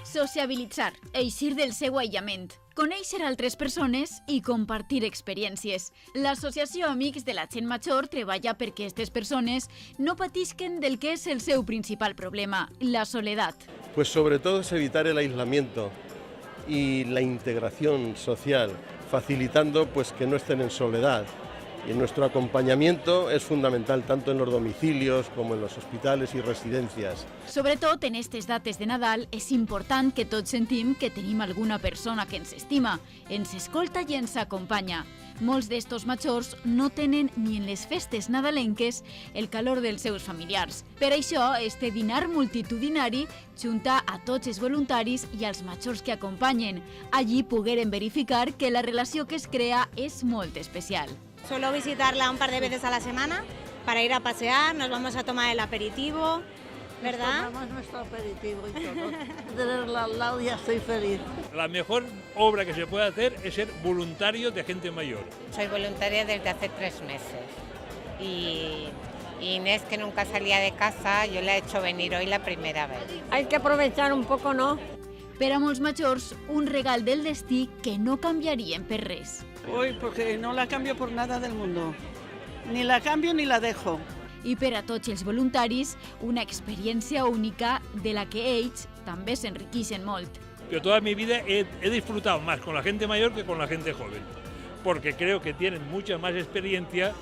Sociabilitzar, eixir del seu aïllament, conèixer altres persones i compartir experiències. L'Associació Amics de la Gent Major treballa perquè aquestes persones no patisquen del que és el seu principal problema, la soledat. Pues sobre todo es evitar el aislamiento y la integración social, facilitando pues que no estén en soledad. Y nuestro acompañamiento es fundamental tanto en los domicilios como en los hospitals i residències. Sobretot en aquestes dates de Nadal és important que tots sentim que tenim alguna persona que ens estima, ens escolta i ens acompanya. Molts d'estos majors no tenen ni en les festes nadalenques el calor dels seus familiars. Per això, este dinar multitudinari junta a tots els voluntaris i als majors que acompanyen. Allí pogueren verificar que la relació que es crea és molt especial. Suelo visitarla un par de veces a la semana para ir a pasear, nos vamos a tomar el aperitivo, ¿verdad? Nos tomamos nuestro aperitivo y todo. Tenerla al lado ya estoy feliz. La mejor obra que se puede hacer es ser voluntario de gente mayor. Soy voluntaria desde hace 3 meses y Inés, que nunca salía de casa, yo la he hecho venir hoy la primera vez. Hay que aprovechar un poco, ¿no? Per a molts majors, un regal del destí que no canviarien per res. Hoy, porque no la cambio por nada del mundo. Ni la cambio ni la dejo. I per a tots els voluntaris, una experiència única de la que ells també s'enriqueixen molt. Yo toda mi vida he disfrutado más con la gente mayor que con la gente joven, porque creo que tienen mucha más experiencia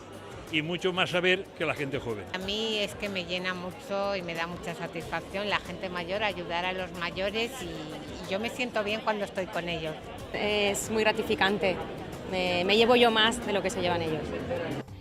y mucho más saber que la gente joven. A mí es que me llena mucho y me da mucha satisfacción la gente mayor, ayudar a los mayores y yo me siento bien cuando estoy con ellos. Es muy gratificante, me llevo yo más de lo que se llevan ellos.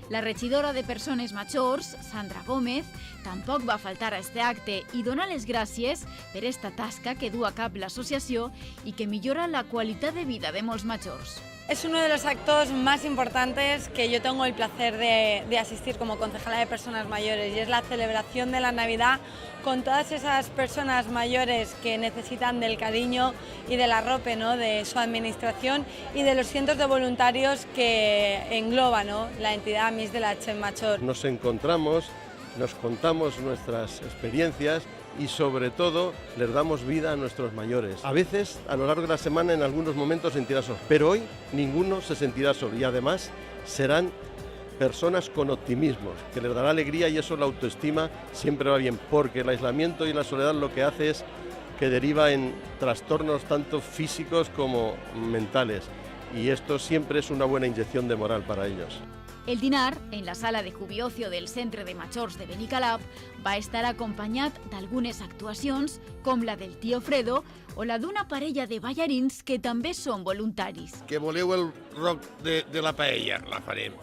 La regidora de Persones Majors, Sandra Gómez, tampoc va faltar a este acte i dona les gràcies per esta tasca que du a cap l'associació i que millora la qualitat de vida de molts majors. Es uno de los actos más importantes que yo tengo el placer de asistir como concejala de personas mayores y es la celebración de la Navidad con todas esas personas mayores que necesitan del cariño y del arrope, ¿no?, de su administración y de los cientos de voluntarios que engloba, ¿no?, la entidad Amics de la Gent Major. Nos encontramos, nos contamos nuestras experiencias y sobre todo les damos vida a nuestros mayores. A veces, a lo largo de la semana, en algunos momentos se sentirá solo, pero hoy ninguno se sentirá solo y además serán personas con optimismo, que les dará alegría y eso la autoestima siempre va bien, porque el aislamiento y la soledad lo que hace es que deriva en trastornos tanto físicos como mentales y esto siempre es una buena inyección de moral para ellos. El dinar, en la sala de Jubiocio del Centre de Majors de Benicalap, va estar acompanyat d'algunes actuacions, com la del Tío Fredo o la d'una parella de ballarins que també són voluntaris. Que voleu el rock de la paella, la farem.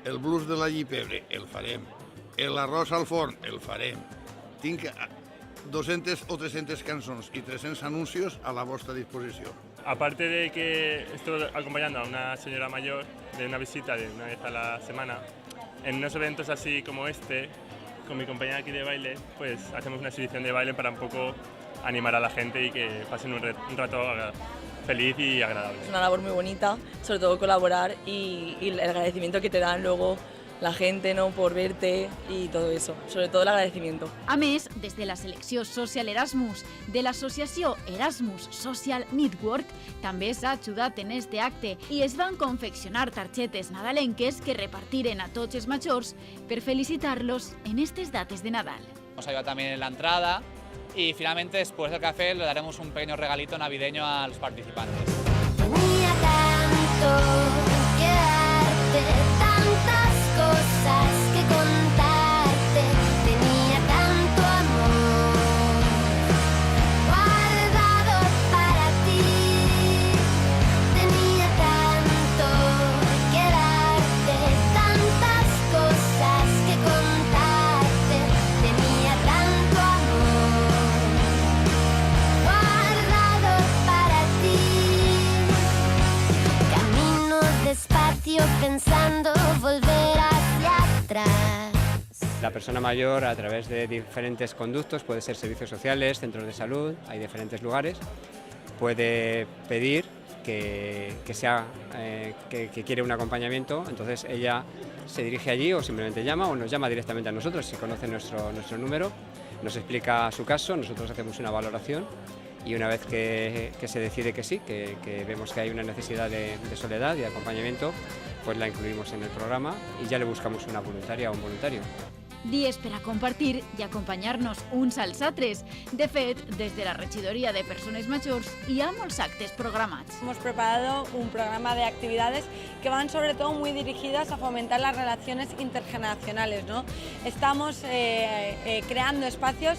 El blues de la llipebre, el farem. L'arròs al forn, el farem. Tinc 200 o 300 cançons y 300 anuncios a la vostra disposició. Aparte de que estoy acompañando a una señora mayor de una visita de una vez a la semana, en unos eventos así como este, con mi compañera aquí de baile, pues hacemos una exhibición de baile para un poco animar a la gente y que pasen un rato feliz y agradable. Es una labor muy bonita, sobre todo colaborar y el agradecimiento que te dan luego la gente, ¿no?, por verte y todo eso, sobre todo el agradecimiento. A més, des de la selecció Social Erasmus de l'associació Erasmus Social Network també s'ha ajudat en este acte i es van confeccionar targetes nadalenques que repartiren a tots els majors per felicitar-los en estas dates de Nadal. Nos ayuda también en la entrada y finalmente después del café le daremos un pequeño regalito navideño a los participantes. Tenía tanto que darte, tantas cosas que contarte, tenía tanto amor guardado para ti, tenía tanto que darte, tantas cosas que contarte, tenía tanto amor guardado para ti, camino despacio pensando volver hacia atrás. La persona mayor, a través de diferentes conductos, puede ser servicios sociales, centros de salud, hay diferentes lugares, puede pedir que quiere un acompañamiento, entonces ella se dirige allí o simplemente llama o nos llama directamente a nosotros si conoce nuestro número, nos explica su caso, nosotros hacemos una valoración y una vez que se decide que sí, que vemos que hay una necesidad de soledad y de acompañamiento, pues la incluimos en el programa y ya le buscamos una voluntaria o un voluntario. Dies per a compartir i acompanyar-nos uns als altres. De fet, des de la Regidoria de Persones Majors hi ha molts actes programats. Hemos preparado un programa de actividades que van sobre todo muy dirigidas a fomentar las relaciones intergeneracionales, ¿no? Estamos creando espacios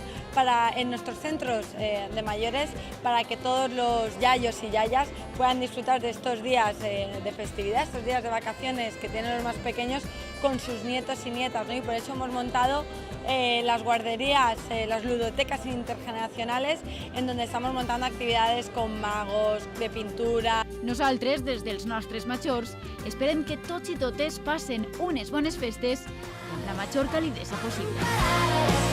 en nuestros centros de mayores para que todos los yayos y yayas puedan disfrutar de estos días de festividad, estos días de vacaciones que tienen los más pequeños con sus nietos y nietas, ¿no? Y por eso hemos montado las guarderías, las ludotecas intergeneracionales, en donde estamos montando actividades con magos, de pintura. Nosaltres, des dels nostres majors, esperem que tots i totes passen unes bones festes amb la major calidesa possible.